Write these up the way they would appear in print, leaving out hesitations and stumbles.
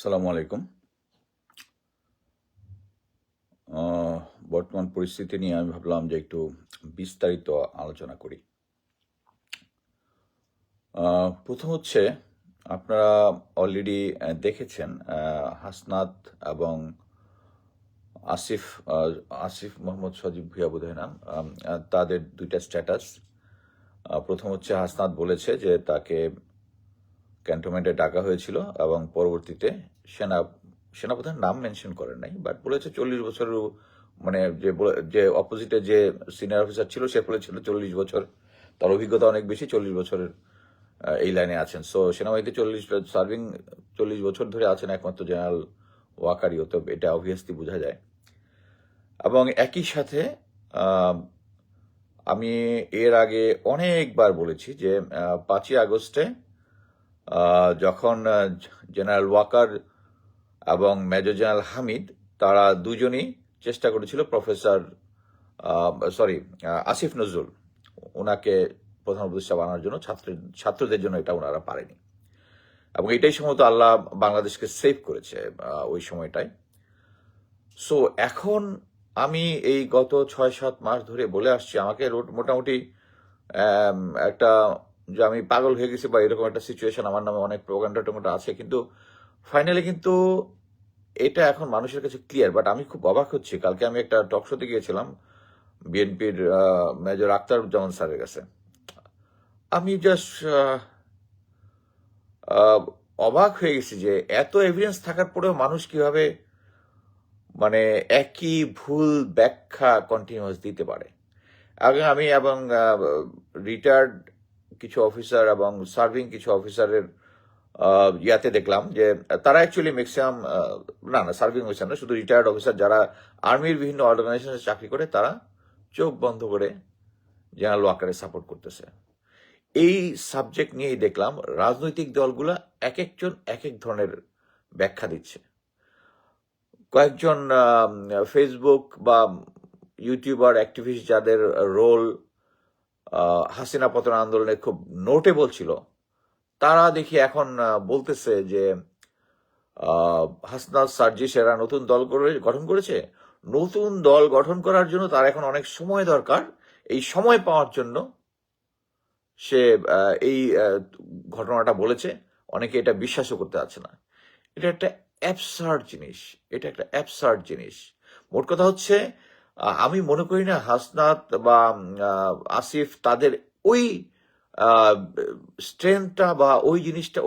আসসালামু আলাইকুম। বর্তমান পরিস্থিতি নিয়ে আমি ভাবলাম যে একটু বিস্তারিত আলোচনা করি। প্রথম হচ্ছে, আপনারা অলরেডি দেখেছেন হাসনাত এবং আসিফ আসিফ মোহাম্মদ সজীব ভুঁইয়া বোধহয় নাম, তাদের দুইটা স্ট্যাটাস। প্রথম হচ্ছে, হাসনাত বলেছে যে তাকে ক্যান্টনমেন্টে ডাকা হয়েছিল এবং পরবর্তীতে সেনাপ্রধানের নাম মেনশন করেন নাই, বাট বলেছে 40 বছরের, মানে যে অপোজিটে যে সিনিয়র অফিসার ছিল সে বলেছিল 40 বছর, তার অভিজ্ঞতা অনেক বেশি, 40 বছরের এই লাইনে আছেন। সো সেনাবাহিনীতে 40 বছর ধরে আছেন একমাত্র জেনারেল ওয়াকারিও, তো এটা অবভিয়াসলি বোঝা যায়। এবং একই সাথে আমি এর আগে অনেকবার বলেছি যে 5ই আগস্টে যখন জেনারেল ওয়াকার এবং মেজর জেনারেল হামিদ, তারা দুজনই চেষ্টা করেছিল আসিফ নজরুল ওনাকে প্রধান উপদেষ্টা বানানোর জন্য, ছাত্রদের জন্য এটা ওনারা পারেনি, এবং এটাই সম্ভবত আল্লাহ বাংলাদেশকে সেভ করেছে ওই সময়টায়। সো এখন আমি এই গত 6-7 মাস ধরে বলে আসছি, আমাকে মোটামুটি একটা যে আমি পাগল হয়ে গেছি বা এরকম একটা সিচুয়েশন, আমার নামে অনেক প্রোপাগান্ডা আছে, কিন্তু ফাইনালি কিন্তু এটা এখন মানুষের কাছে ক্লিয়ার। বাট আমি খুব অবাক হচ্ছি, কালকে আমি একটা টক শোতে গিয়েছিলাম বিএনপির মেজর আখতারুজ্জামান স্যারের কাছে। আমি জাস্ট অবাক হয়ে গেছি যে এত এভিডেন্স থাকার পরেও মানুষ কিভাবে মানে একই ভুল ব্যাখ্যা কন্টিনিউয়াস দিতে পারে। আমি এবং রিটায়ার্ড কিছু অফিসার এবং সার্ভিং কিছু অফিসারের ইয়াতে দেখলাম যে তারা অ্যাকচুয়ালি ম্যাক্সিমাম, না সার্ভিং অফিসার না, শুধু রিটায়ার্ড অফিসার যারা আর্মির বিভিন্ন অর্গানাইজেশনে চাকরি করে, তারা চোখ বন্ধ করে জেনারেল ওয়াকারে সাপোর্ট করতেছে। এই সাবজেক্ট নিয়েই দেখলাম রাজনৈতিক দলগুলা এক একজন এক এক ধরনের ব্যাখ্যা দিচ্ছে। কয়েকজন ফেসবুক বা ইউটিউবার অ্যাক্টিভিস্ট যাদের রোল হাসিনা পতন আন্দোলনে খুব নোটেবল ছিল, তারা দেখি এখন বলতেছে যে হাসনাত সার্জিস এরা নতুন দল গঠন করেছে, নতুন দল গঠন করার জন্য তার এখন অনেক সময় দরকার, এই সময় পাওয়ার জন্য সে এই ঘটনাটা বলেছে। অনেকে এটা বিশ্বাসও করতে পারছে না। এটা একটা অ্যাবসার্ড জিনিস, এটা একটা অ্যাবসার্ড জিনিস। মোট কথা হচ্ছে, আমি মনে করি না হাসনাত বা আসিফ তাদের ওই স্ট্রেংথটা বা ওই জিনিসটা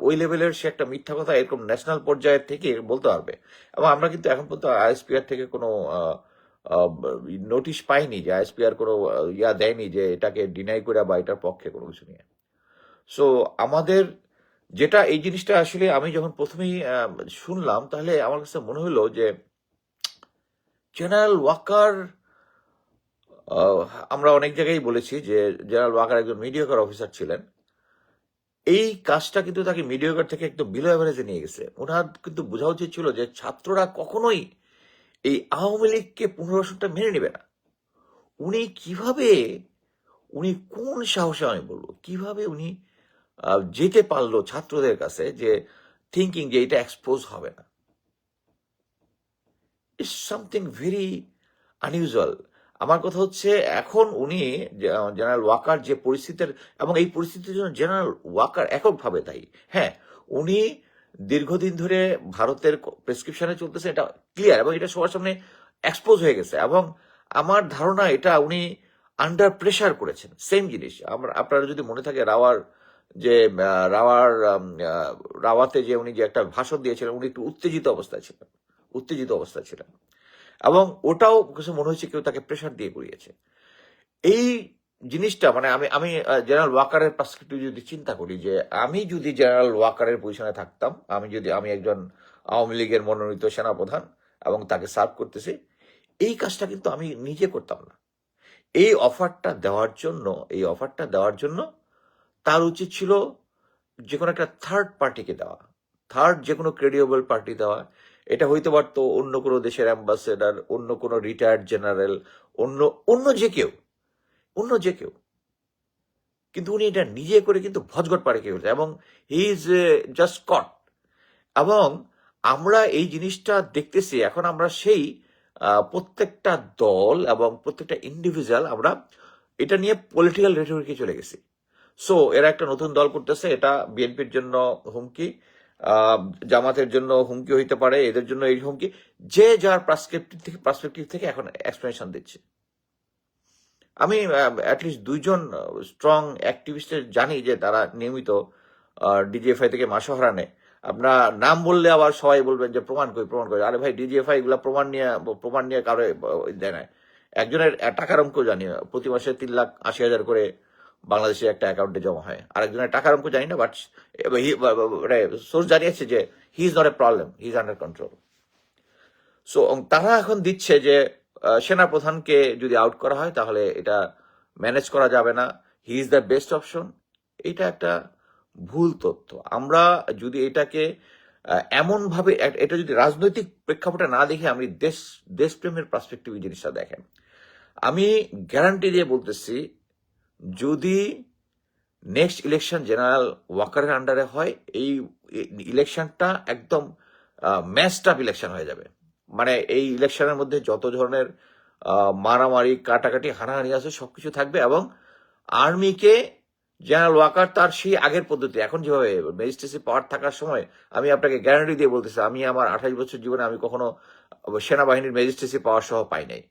ওই লেভেলের সে একটা মিথ্যা কথা এরকম ন্যাশনাল পর্যায়ের থেকে বলতে পারবে। এবং আমরা কিন্তু এখন পর্যন্ত আইএসপিআর থেকে কোনো নোটিশ পাইনি, যে আইএসপিআর কোনো ইয়া দেয়নি যে এটাকে ডিনাই করে বা এটার পক্ষে কোনো কিছু নিয়ে। সো আমাদের যেটা এই জিনিসটা আসলে আমি যখন প্রথমেই শুনলাম, তাহলে আমার কাছে মনে হলো যে জেনারেল ওয়াকার, আমরা অনেক জায়গায় বলেছি যে জেনারেল ওয়াকার একজন মিডিওকার অফিসার ছিলেন। এই কাজটা কিন্তু তাকে মিডিওকার থেকে একদম বিলো অ্যাভারেজে নিয়ে গেছে। ওনার কিন্তু বোঝা উচিত ছিল যে ছাত্ররা কখনোই এই আওয়ামী লীগকে পুনর্বাসনটা মেনে নেবে না। উনি কোন সাহসে, আমি বলবো, কিভাবে উনি যেতে পারলো ছাত্রদের কাছে, যে থিঙ্কিং যে এটা এক্সপোজ হবে না। It's something very unusual. আমার কথা হচ্ছে, এখন উনি জেনারেল ওয়াকার যে পরিস্থিতির, এবং এই পরিস্থিতির জন্য জেনারেল ওয়াকার এককভাবে দায়ী। হ্যাঁ, উনি দীর্ঘদিন ধরে ভারতের প্রেসক্রিপশনে চলতেছে, এটা ক্লিয়ার, এবং এটা সবার সামনে এক্সপোজ হয়ে গেছে। এবং আমার ধারণা এটা উনি আন্ডার প্রেশার করেছেন। সেম জিনিস আপনারা যদি মনে থাকে, রাওয়াতে যে উনি যে একটা ভাষণ দিয়েছিলেন, উনি একটু উত্তেজিত অবস্থায় ছিলেন, এবং ওটাও কিছু মনে হচ্ছে কেউ তাকে প্রেশার দিয়ে করিয়েছে। এই জিনিসটা মানে আমি জেনারেল ওয়াকারের পার্সপেক্টিভ যদি চিন্তা করি, যে আমি যদি জেনারেল ওয়াকারের পজিশনে থাকতাম, আমি একজন আওয়ামী লীগের মনোনীত সেনাপ্রধান এবং তাকে সার্ভ করতেছি, এই কাজটা কিন্তু আমি নিজে করতাম না। এই অফারটা দেওয়ার জন্য তার উচিত ছিল যে কোনো একটা থার্ড পার্টিকে দেওয়া, যে কোনো ক্রেডিবল পার্টি দেওয়া। এটা হইতে পারতো অন্য কোনো দেশের অ্যাম্বাসেডার, অন্য কোনো রিটায়ার্ড জেনারেল, অন্য যে কেউ। কিন্তু উনি এটা নিজে করে কিন্তু ভজঘট পাড়ে খেয়ে ফেলছে, এবং হি ইজ জাস্ট কট। এবং আমরা এই জিনিসটা দেখতেছি এখন। আমরা সেই প্রত্যেকটা দল এবং প্রত্যেকটা ইন্ডিভিজুয়াল আমরা এটা নিয়ে পলিটিক্যাল রেটরিকে চলে গেছি। সো এরা একটা নতুন দল করতেছে, এটা বিএনপির জন্য হুমকি, জামাতের জন্য হুমকি হইতে পারে, এদের জন্য এই হুমকি। যে যার পার্সপেক্টিভ থেকে এখন এক্সপ্লেনেশন দিচ্ছে। আমি অ্যাটলিস্ট 2জন স্ট্রং অ্যাক্টিভিস্টের জানি যে তারা নিয়মিত ডিজিএফআই থেকে মাসোহারা নেয়। আপনার নাম বললে আবার সবাই বলবেন যে প্রমাণ করি। আরে ভাই, ডিজিএফআই এগুলা প্রমাণ নিয়ে কারো দেয় না। একজনের টাকার অঙ্ক জানি, প্রতি মাসে 3,80,000 করে বাংলাদেশের একটা অ্যাকাউন্টে জমা হয়। আরেকজনের টাকার অঙ্ক জানি না, বাট সোর্স জানিয়েছে যে he is not a problem, he is under control. So তারা এখন দিচ্ছে যে সেনাপ্রধানকে যদি আউট করা হয় তাহলে এটা ম্যানেজ করা যাবে না, he is the best option. এটা একটা ভুল তথ্য। আমরা যদি এটাকে এমনভাবে, এটা যদি রাজনৈতিক প্রেক্ষাপটে না দেখে আমি দেশপ্রেমের পার্সপেক্টিভ এই জিনিসটা দেখেন, আমি গ্যারান্টি দিয়ে বলতেছি, যদি নেক্সট ইলেকশন জেনারেল ওয়াকারের আন্ডারে হয়, এই ইলেকশনটা একদম ম্যাচড আপ ইলেকশন হয়ে যাবে। মানে এই ইলেকশনের মধ্যে যত ধরনের মারামারি, কাটাকাটি, হানাহানি আছে সবকিছু থাকবে, এবং আর্মিকে জেনারেল ওয়াকার তার সেই আগের পদ্ধতি, এখন যেভাবে ম্যাজিস্ট্রেসি পাওয়ার থাকার সময়, আমি আপনাকে গ্যারান্টি দিয়ে বলতেছি, আমি আমার 28 বছর জীবনে আমি কখনো সেনাবাহিনীর ম্যাজিস্ট্রেসি পাওয়ার সহ পাই নাই।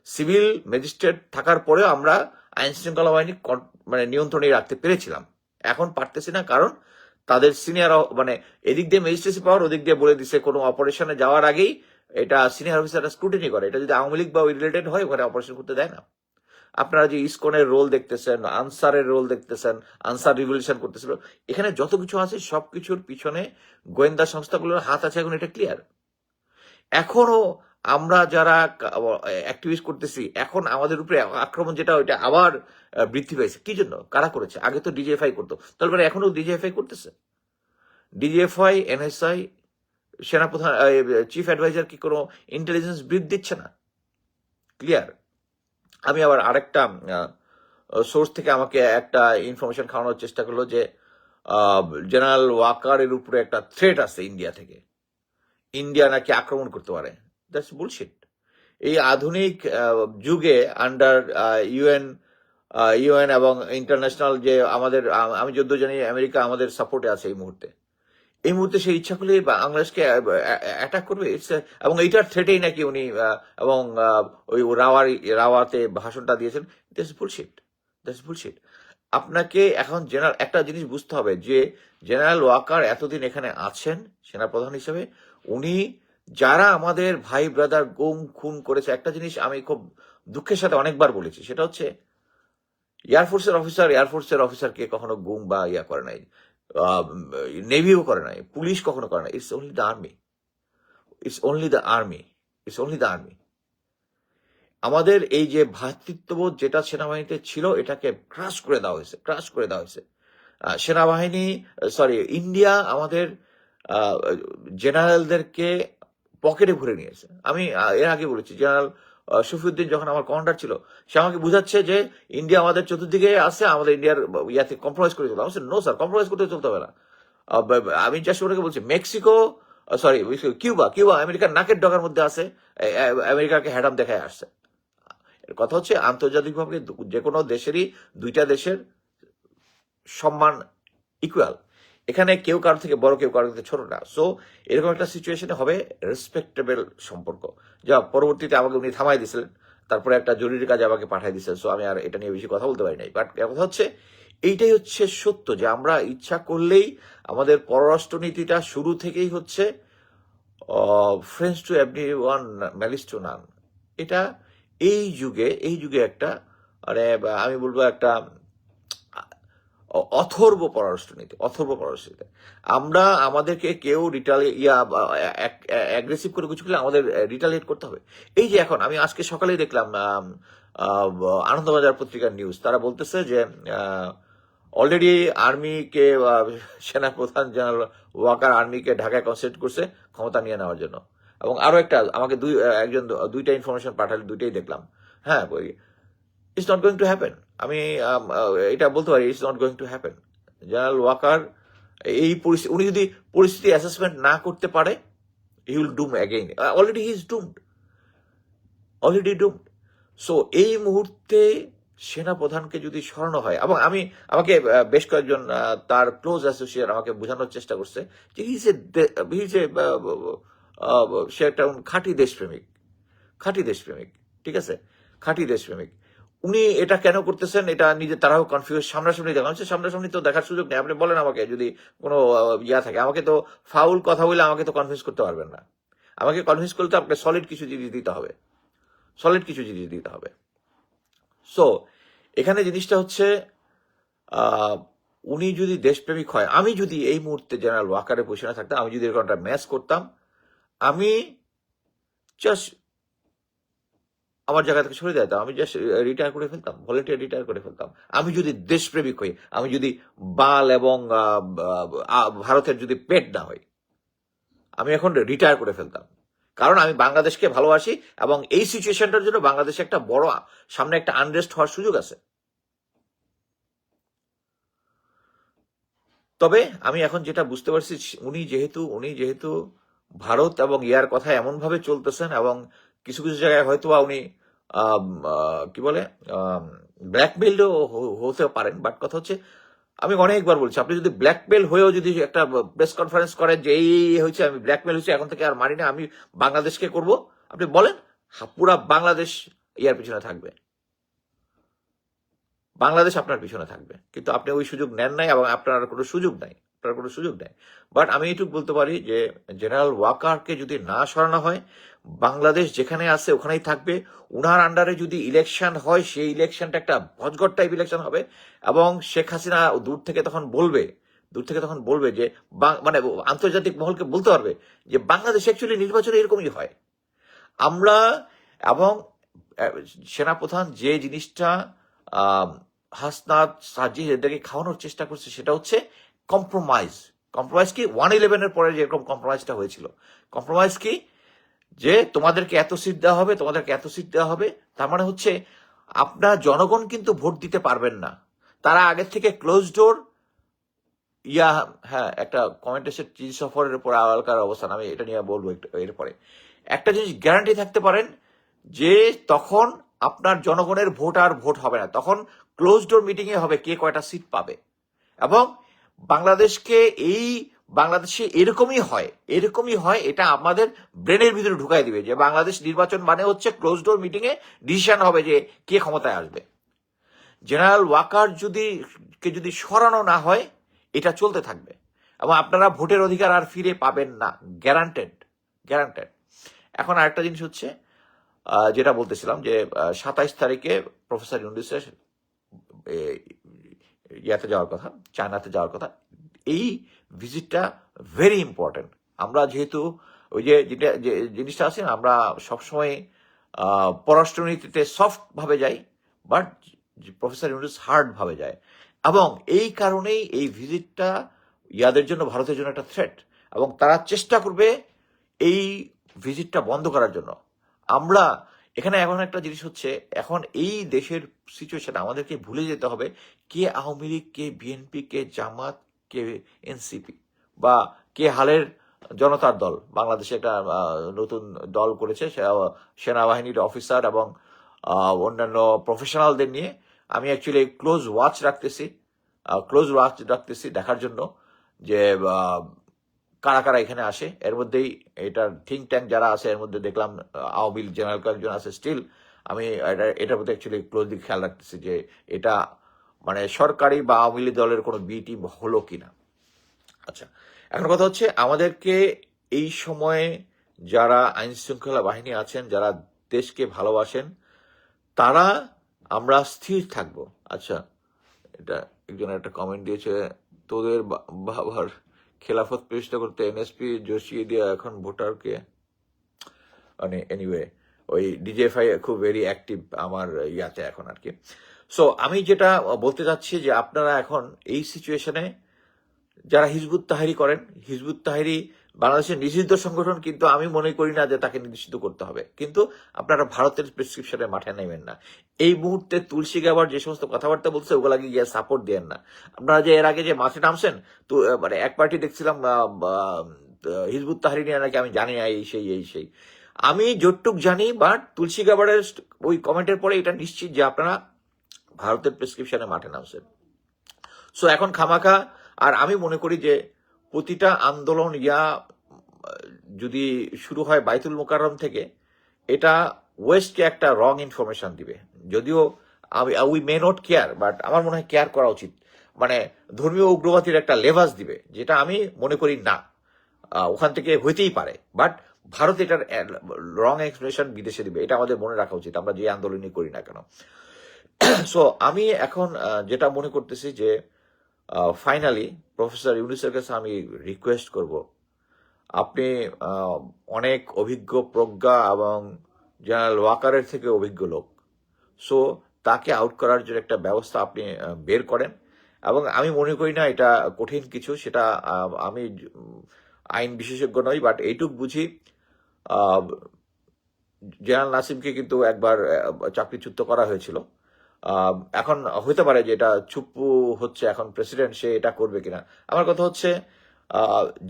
সিভিল ম্যাজিস্ট্রেট থাকার পরেও আমরা আইন শৃঙ্খলা বাহিনী মানে নিয়ন্ত্রণে রাখতে পেরেছিলাম। এখন পারতেছি না, কারণ তাদের সিনিয়র, মানে এদিক দিয়ে ম্যাজিস্ট্রেসি পাওয়ার, ওদিক দিয়ে বলে দিচ্ছে কোনো অপারেশনে যাওয়ার আগেই এটা সিনিয়র অফিসাররা স্ক্রুটিনি করে। এটা যদি আওয়ামী লীগ বা রিলেটেড হয়, ওখানে অপারেশন করতে দেয় না। আপনারা যে ইসকনের রোল দেখতেছেন, আনসারের রোল দেখতেছেন, আনসার রিভলিউশন করতেছিল, এখানে যত কিছু আছে সবকিছুর পিছনে গোয়েন্দা সংস্থাগুলোর হাত আছে, এখন এটা ক্লিয়ার। এখনো আমরা যারা অ্যাক্টিভিস্ট করতেছি, এখন আমাদের উপরে আক্রমণ যেটা, ওইটা আবার বৃদ্ধি পেয়েছে। কি জন্য? কারা করেছে? আগে তো ডিজিএফআই করতো, তারপরে এখনো ডিজিএফআই করতেছে। ডিজিএফআই, এনএসআই, সেনাপ্রধান, চিফ অ্যাডভাইজার কি কোনো ইন্টেলিজেন্স ব্রিফ দিচ্ছে না? ক্লিয়ার। আমি আবার আরেকটা সোর্স থেকে আমাকে একটা ইনফরমেশন খাওয়ানোর চেষ্টা করলো যে জেনারেল ওয়াকারের উপরে একটা থ্রেট আছে ইন্ডিয়া থেকে, ইন্ডিয়া নাকি আক্রমণ করতে পারে। That's bullshit. এই আধুনিক যুগে আন্ডার ইউএন এবং ইন্টারন্যাশনাল যে আমাদের, আমি যদ্দ জানি আমেরিকা আমাদের সাপোর্টে আছে এই মুহূর্তে। সে ইচ্ছা করলে বাংলাদেশকে অ্যাটাক করবে, এবং এইটার থ্রেটেই নাকি উনি এবং ওই রাওয়াতে ভাষণটা দিয়েছেন। That's bullshit. আপনাকে এখন একটা জিনিস বুঝতে হবে যে জেনারেল ওয়াকার এতদিন এখানে আছেন সেনাপ্রধান হিসেবে, উনি যারা আমাদের ভাই ব্রাদার গুম খুন করেছে, একটা জিনিস আমি খুব দুঃখের সাথে অনেকবার বলেছি, সেটা হচ্ছে এয়ারফোর্সের অফিসারকে কখনো গুম বা ইয়া করে নাই, নেভিও করে নাই, পুলিশ কখনো করে নাই। It's only the army. আমাদের এই যে ভ্রাতৃত্ববোধ যেটা সেনাবাহিনীতে ছিল, এটাকে ক্রাশ করে দেওয়া হয়েছে। সেনাবাহিনী, ইন্ডিয়া আমাদের জেনারেলদেরকে পকেটে ভরে নিয়েছে। আমি এর আগে বলেছি, জেনারেল শফিউদ্দিন যখন আমার কমান্ডার ছিল, সে আমাকে বুঝাচ্ছে যে ইন্ডিয়া আমাদের চতুর্দিকে আছে, আমাদের ইন্ডিয়ার ইয়াতে কম্প্রোমাইজ করে চলতে হবে। নো স্যার, কম্প্রোমাইজ করতে চলতে হবে না। আমি জাস্ট ওটাকে বলছি, কিউবা আমেরিকার নাকের ডগার মধ্যে আছে, আমেরিকাকে হ্যাডাম দেখায় আসছে। কথা হচ্ছে আন্তর্জাতিকভাবে যে কোনো দেশেরই দুইটা দেশের সম্মান ইকুয়াল। এখানে কেউ কারো থেকে বড়, কেউ কারো থেকে ছোট না। সো এরকম একটা সিচুয়েশনে হবে রেসপেক্টেবল সম্পর্ক, যা পরবর্তীতে আমাকে উনি থামাই দিয়েছিলেন, তারপরে একটা জরুরি কাজে আমাকে পাঠিয়ে দিয়েছিলেন। সো আমি আর এটা নিয়ে বেশি কথা বলতে পারি নাই। বাট কথা হচ্ছে, এইটাই হচ্ছে সত্য, যে আমরা ইচ্ছা করলেই আমাদের পররাষ্ট্রনীতিটা শুরু থেকেই হচ্ছে friends to everyone, malice two নান। এটা এই যুগে একটা, মানে আমি বলবো একটা অথর্ব পররাষ্ট্রনীতি। আমরা আমাদেরকে কেউ অ্যাগ্রেসিভ করে কিছু করলে আমাদের রিটালিয়েট করতে হবে। এই যে এখন আমি আজকে সকালেই দেখলাম আনন্দবাজার পত্রিকার নিউজ, তারা বলতেছে যে অলরেডি আর্মিকে, সেনাপ্রধান জেনারেল ওয়াকার আর্মিকে ঢাকায় কনসেন্ট্রেট করছে ক্ষমতা নিয়ে নেওয়ার জন্য। এবং আরো একটা আমাকে দুইটা ইনফরমেশন পাঠালে, দুইটাই দেখলাম। হ্যাঁ, it's not going to happen. আমি এটা বলতে পারি, it's not going to happen. General Walker এই পরিস্থিতি, উনি যদি পরিস্থিতি অ্যাসেসমেন্ট না করতে পারে, he will doom again, already he is doomed, already doomed. So এই মুহূর্তে সেনাপ্রধানকে যদি সরানো হয়, এবং আমাকে বেশ কয়েকজন তার ক্লোজ অ্যাসোসিয়েট আমাকে বোঝানোর চেষ্টা করছে যে সে একটা খাঁটি দেশপ্রেমিক, খাঁটি দেশপ্রেমিক, ঠিক আছে, খাঁটি দেশপ্রেমিক। উনি এটা কেন করতেছেন এটা নিজে তারাও কনফিউজ। সামনাসামনি দেখা হচ্ছে, সামনাসামনি তো দেখার সুযোগ নেই। আপনি বলেন আমাকে যদি কোনো ইয়া থাকে, আমাকে তো ফাউল কথা বলে আমাকে তো কনফিউজ করতে পারবেন না। আমাকে কনফিউজ করতে আপনাকে সলিড কিছু জিনিস দিতে হবে, সলিড কিছু জিনিস দিতে হবে। সো এখানে জিনিসটা হচ্ছে উনি যদি দেশপ্রেমিক হয়, আমি যদি এই মুহূর্তে জেনারেল ওয়াকারের পজিশনে থাকতাম, আমি যদি এরকম একটা ম্যাচ করতাম, আমি জাস্ট আমার জায়গা থেকে সরে যেতাম, আমি জাস্ট রিটায়ার করে ফেলতাম, ভলেন্টিয়ার রিটায়ার করে ফেলতাম। আমি যদি দেশপ্রেমিক হই, আমি যদি বাল এবং ভারতের যদি পেট না হই, আমি এখন রিটায়ার করে ফেলতাম। কারণ আমি বাংলাদেশকে ভালোবাসি এবং এই সিচুয়েশনটার জন্য বাংলাদেশে একটা বড় সামনে একটা আনরেস্ট হওয়ার সুযোগ আছে। তবে আমি এখন যেটা বুঝতে পারছি, উনি যেহেতু ভারত এবং ইয়ার কথা এমন ভাবে চলতেছেন, এবং কিছু কিছু জায়গায় হয়তো উনি কি বলে ব্ল্যাকমেইলও হতে পারেন। বাট কথা হচ্ছে, আমি অনেকবার বলছি, আপনি যদি ব্ল্যাকমেইল হয়েও যদি একটা প্রেস কনফারেন্স করেন যে এই হয়েছে, আমি ব্ল্যাকমেইল হয়েছে, এখন থেকে আর মানি না, আমি বাংলাদেশকে করব, আপনি বলেন, পুরা বাংলাদেশ ইয়ার পিছনে থাকবে, বাংলাদেশ আপনার পিছনে থাকবে। কিন্তু আপনি ওই সুযোগ নেন নাই, এবং আপনার কোনো সুযোগ নাই, আপনার কোনো সুযোগ নেই। বাট আমি এটুকু বলতে পারি যে জেনারেল ওয়াকারকে যদি না সরানো হয়, বাংলাদেশ যেখানে আছে ওখানেই থাকবে। উনার আন্ডারে যদি ইলেকশন হয়, সেই ইলেকশনটা একটা ভজঘট টাইপ ইলেকশন হবে, এবং শেখ হাসিনা দূর থেকে তখন বলবে যে মানে আন্তর্জাতিক মহলকে বলতে পারবে যে বাংলাদেশ অ্যাকচুয়ালি নির্বাচনে এরকমই হয়। আমরা এবং সেনাপ্রধান যে জিনিসটা হাসনাত সাজিদ এদেরকে খাওয়ানোর চেষ্টা করছে, সেটা হচ্ছে কম্প্রোমাইজ। কম্প্রোমাইজ কি? 111-এর পরে যেরকম কম্প্রোমাইজটা হয়েছিল। কম্প্রোমাইজ কি? যে তোমাদেরকে এত সিট দেওয়া হবে, তোমাদেরকে এত সিট দেওয়া হবে। তার মানে হচ্ছে আপনার জনগণ কিন্তু ভোট দিতে পারবেন না। তারা আগের থেকে ক্লোজ ডোর হ্যাঁ, একটা কমেন্ট এসে চিজ সফরের উপর আওয়ালকার অবস্থান, আমি এটা নিয়ে বলবো একটু এরপরে। একটা জিনিস গ্যারান্টি থাকতে পারেন যে তখন আপনার জনগণের ভোট আর ভোট হবে না, তখন ক্লোজ ডোর মিটিং এ হবে কে কয়টা সিট পাবে। এবং বাংলাদেশে এরকমই হয়, এটা আমাদের ব্রেনের ভিতরে ঢুকাই দিবে যে বাংলাদেশ নির্বাচন মানে হচ্ছে close door meeting a decision হবে যে কে ক্ষমতায় আসবে। জেনারেল ওয়াকার যদি সরানো না হয়, এটা চলতে থাকবে, এবং আপনারা ভোটের অধিকার আর ফিরে পাবেন না, গ্যারান্টেড। এখন আরেকটা জিনিস হচ্ছে, যেটা বলতেছিলাম যে 27 তারিখে প্রফেসর ইউনূসের ইয়াতে যাওয়ার কথা, চায়নাতে যাওয়ার কথা। এই ভিজিটটা ভেরি ইম্পর্টেন্ট। আমরা যেহেতু ওই যে জিনিসটা আছে না, আমরা সবসময় পররাষ্ট্রনীতিতে সফট ভাবে যাই, বাট প্রফেসর ইউনূস হার্ড ভাবে যায়, এবং এই কারণেই এই ভিজিটটা ইয়াদের জন্য, ভারতের জন্য একটা থ্রেট, এবং তারা চেষ্টা করবে এই ভিজিটটা বন্ধ করার জন্য। আমরা এখানে এখন একটা জিনিস হচ্ছে, এখন এই দেশের সিচুয়েশন আমাদেরকে ভুলে যেতে হবে কে আওয়ামী লীগ, কে বিএনপি, কে জামাত, কে এনসিপি, বা কে হালের জনতার দল। বাংলাদেশে একটা নতুন দল করেছে সেনাবাহিনীর অফিসার এবং অন্যান্য প্রফেশনালদের নিয়ে। আমি অ্যাকচুয়ালি ক্লোজ ওয়াচ রাখতেছি দেখার জন্য যে কারা কারা এখানে আসে। এর মধ্যেই এটার থিঙ্ক ট্যাঙ্ক যারা আছে, এর মধ্যে দেখলাম আওয়ামী লীগ জেনারেল কয়েকজন আছে। স্টিল আমি এটার মধ্যে অ্যাকচুয়ালি ক্লোজলি খেয়াল রাখতেছি যে এটা মানে সরকারি বা আওয়ামী লীগ দলের কোনো বি টিম হলো কিনা। আচ্ছা, এখন কথা হচ্ছে, আমাদেরকে এই সময়ে যারা আইন শৃঙ্খলা বাহিনী আছেন, যারা দেশকে ভালোবাসেন, তারা আমরা স্থির থাকবো। আচ্ছা, এটা একজন একটা কমেন্ট দিয়েছে, তোদের বাবার খেলাফত প্রতিষ্ঠা করতে এনএসপি জোশিয়ে দিয়ে এখন ভোটারকে, মানে এনিওয়ে ওই ডিজেফাই খুব ভেরি অ্যাক্টিভ আমার ইয়াতে এখন আর কি। সো আমি যেটা বলতে চাচ্ছি যে আপনারা এখন এই সিচুয়েশনে যারা হিজবুত তাহরি করেন, হিজবুত তাহরি বাংলাদেশের নিষিদ্ধ সংগঠন, কিন্তু আমি মনে করি না যে তাকে নিষিদ্ধ করতে হবে, কিন্তু আপনারা ভারতের প্রেসক্রিপশনে মাঠে নেবেন না। এই মুহূর্তে তুলসী গাবার যে সমস্ত কথাবার্তা বলছে ওগুলাকে গিয়ে সাপোর্ট দেন না। আপনারা যে এর আগে যে মাঠে নামছেন, তো মানে এক পার্টি দেখছিলাম হিজবুত তাহরিরিয়া নাকি আমি জানি না, এই সেই আমি যতটুক জানি, বাট তুলসী গাবারের ওই কমেন্টের পরে এটা নিশ্চিত যে আপনারা ভারতের প্রেসক্রিপশনে মাঠে নামছেন। সো এখন খামাখা, আর আমি মনে করি যে প্রতিটা আন্দোলন যদি শুরু হয় বাইতুল মোকাররম থেকে, এটা ওয়েস্টকে একটা রং ইনফরমেশন দিবে। যদিও we may not care, but আমার মনে হয় কেয়ার করা উচিত। মানে ধর্মীয় উগ্রবাদীর একটা লেভাস দিবে, যেটা আমি মনে করি না ওখান থেকে হইতেই পারে, বাট ভারত এটার রং এক্সপ্রেশন বিদেশে দিবে। এটা আমাদের মনে রাখা উচিত, আমরা যে আন্দোলনই করি না কেন। সো আমি এখন যেটা মনে করতেছি যে ফাইনালি প্রফেসর ইউনূসের কাছে আমি রিকোয়েস্ট করব, আপনি অনেক অভিজ্ঞ প্রজ্ঞা এবং জেনারেল ওয়াকারের থেকে অভিজ্ঞ লোক, সো তাকে আউট করার জন্য একটা ব্যবস্থা আপনি বের করেন। এবং আমি মনে করি না এটা কঠিন কিছু, সেটা আমি আইন বিশেষজ্ঞ নই, বাট এইটুক বুঝি জেনারেল নাসিমকে কিন্তু একবার চাকরিচ্যুত করা হয়েছিল। এখন হইতে পারে যে এটা চুপ্পু হচ্ছে এখন প্রেসিডেন্ট, সে এটা করবে কিনা। আমার কথা হচ্ছে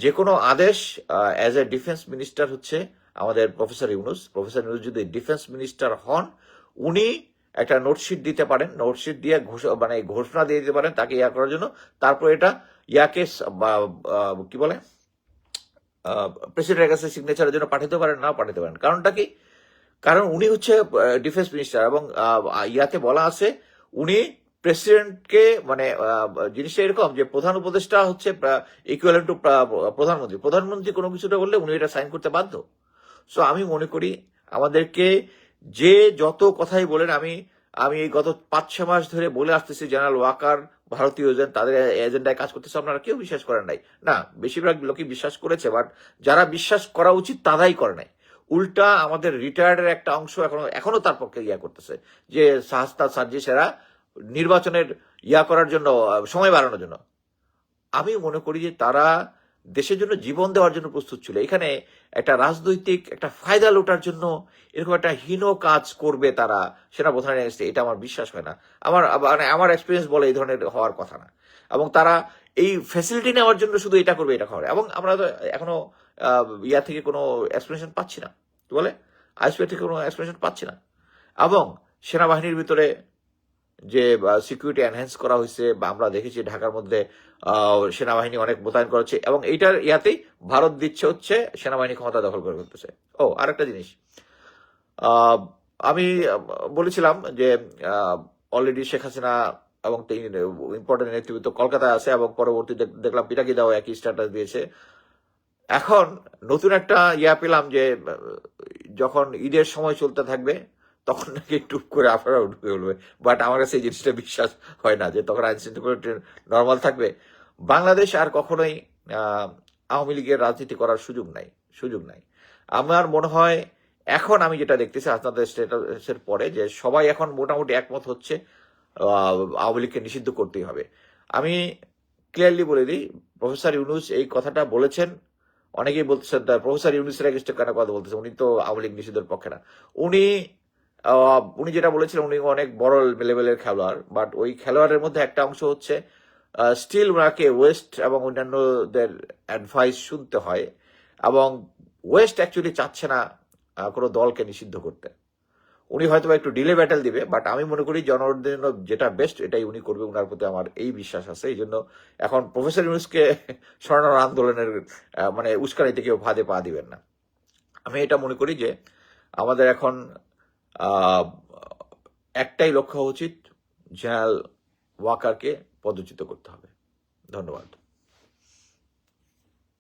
যে কোনো আদেশ অ্যাজ এ ডিফেন্স মিনিস্টার হচ্ছে আমাদের প্রফেসর ইউনূস যদি ডিফেন্স মিনিস্টার হন, উনি একটা নোটশিট দিতে পারেন, নোটশিট দিয়ে মানে ঘোষণা দিয়ে দিতে পারেন তাকে ইয়া করার জন্য। তারপর এটা ইয়াকে কি বলে প্রেসিডেন্টের কাছে সিগনেচারের জন্য পাঠাতে পারেন, না পাঠাতে পারেন। কারণটা কি? কারণ উনি হচ্ছে ডিফেন্স মিনিস্টার, এবং ইয়াতে বলা আছে উনি প্রেসিডেন্টকে, মানে জিনিসটা এরকম যে প্রধান উপদেষ্টা হচ্ছে ইকুয়ালেন্ট টু প্রধানমন্ত্রী কোনো কিছুটা বললে উনি এটা সাইন করতে বাধ্য। সো আমি মনে করি আমাদেরকে যে যত কথাই বলেন, আমি এই গত 5-6 মাস ধরে বলে আসতেছি জেনারেল ওয়াকার ভারতীয় এজেন্ট, তাদের এজেন্ডায় কাজ করতেছে, আপনারা কেউ বিশ্বাস করেন নাই। না, বেশিরভাগ লোকই বিশ্বাস করেছে, বাট যারা বিশ্বাস করা উচিত তারাই করে নাই। উল্টা আমাদের রিটায়ার্ডের একটা অংশ এখনো তার পক্ষে ইয়া করতেছে, যে শাহস্তাজ সার্জিসেরা নির্বাচনের করার জন্য, সময় বাড়ানোর জন্য। আমি মনে করি যে তারা দেশের জন্য জীবন দেওয়ার জন্য প্রস্তুত ছিল। এখানে একটা রাজনৈতিক একটা ফায়দা লোটার জন্য এরকম একটা হীন কাজ করবে তারা সেনাপ্রধানের এগেইনস্টে, এটা আমার বিশ্বাস হয় না। আমার এক্সপিরিয়েন্স বলে এই ধরনের হওয়ার কথা না। এবং তারা এই ফ্যাসিলিটি নেওয়ার জন্য শুধু এটা করবে, এটা করে। এবং আমরা তো এখনো থেকে কোনো এক্সপ্লেনেশন পাচ্ছি না, কি বলে আইএসপি থেকে কোনো এক্সপ্লেনেশন পাচ্ছি না। এবং সেনাবাহিনীর ভিতরে যে সিকিউরিটি এনহ্যান্স করা হয়েছে, বা আমরা দেখেছি ঢাকার মধ্যে সেনাবাহিনী অনেক মোতায়েন করা হচ্ছে, এবং এইটার ইয়াতেই ভারত দিচ্ছে হচ্ছে সেনাবাহিনী ক্ষমতা দখল করে ফেলতেছে। আরেকটা জিনিস আমি বলেছিলাম যে অলরেডি শেখ হাসিনা এবং ইম্পর্টেন্ট নেতৃত্ব কলকাতায় আছে, এবং পরবর্তী দেখলাম পিটাকি দাও একই স্ট্যাটাস দিয়েছে। এখন নতুন একটা পেলাম যে যখন ঈদের সময় চলতে থাকবে তখন নাকি টুপ করে আপনারা উঠবে বলবে, বাট আমার কাছে এই জিনিসটা বিশ্বাস হয় না যে তখন আইন শৃঙ্খলা নর্মাল থাকবে। বাংলাদেশ আর কখনোই আওয়ামী লীগের রাজনীতি করার সুযোগ নাই। আমার মনে হয় এখন আমি যেটা দেখতেছি আপনাদের স্টেটাসের পরে, যে সবাই এখন মোটামুটি একমত হচ্ছে আওয়ামী লীগকে নিষিদ্ধ করতেই হবে। আমি ক্লিয়ারলি বলে দিই, প্রফেসর ইউনূস এই কথাটা বলেছেন। অনেকেই বলতেছেন প্রফেসর ইউনূসের এগেইনস্টে কেন কথা বলতেছেন, উনি তো আওয়ামী লীগ নিষিদ্ধের পক্ষে না। উনি যেটা বলেছিলেন, উনি অনেক বড় লেভেলের খেলোয়াড়, বাট ওই খেলোয়াড়ের মধ্যে একটা অংশ হচ্ছে স্টিল ওনাকে ওয়েস্ট এবং অন্যান্যদের অ্যাডভাইস শুনতে হয়, এবং ওয়েস্ট অ্যাকচুয়ালি চাচ্ছে না কোনো দলকে নিষিদ্ধ করতে। উনি হয়তো একটু ডিলে ব্যাটেল দিবে, বাট আমি মনে করি জনগণের জন্য যেটা বেস্ট এটাই উনি করবে, উনার প্রতি আমার এই বিশ্বাস আছে। এই জন্য এখন প্রফেসর ইউনূসকে সরানোর আন্দোলনের মানে উস্কানিতে কেউ ফাঁদে পা দিবেন না। আমি এটা মনে করি যে আমাদের এখন একটাই লক্ষ্য উচিত, জেনারেল ওয়াকারকে পদচ্যুত করতে হবে। ধন্যবাদ।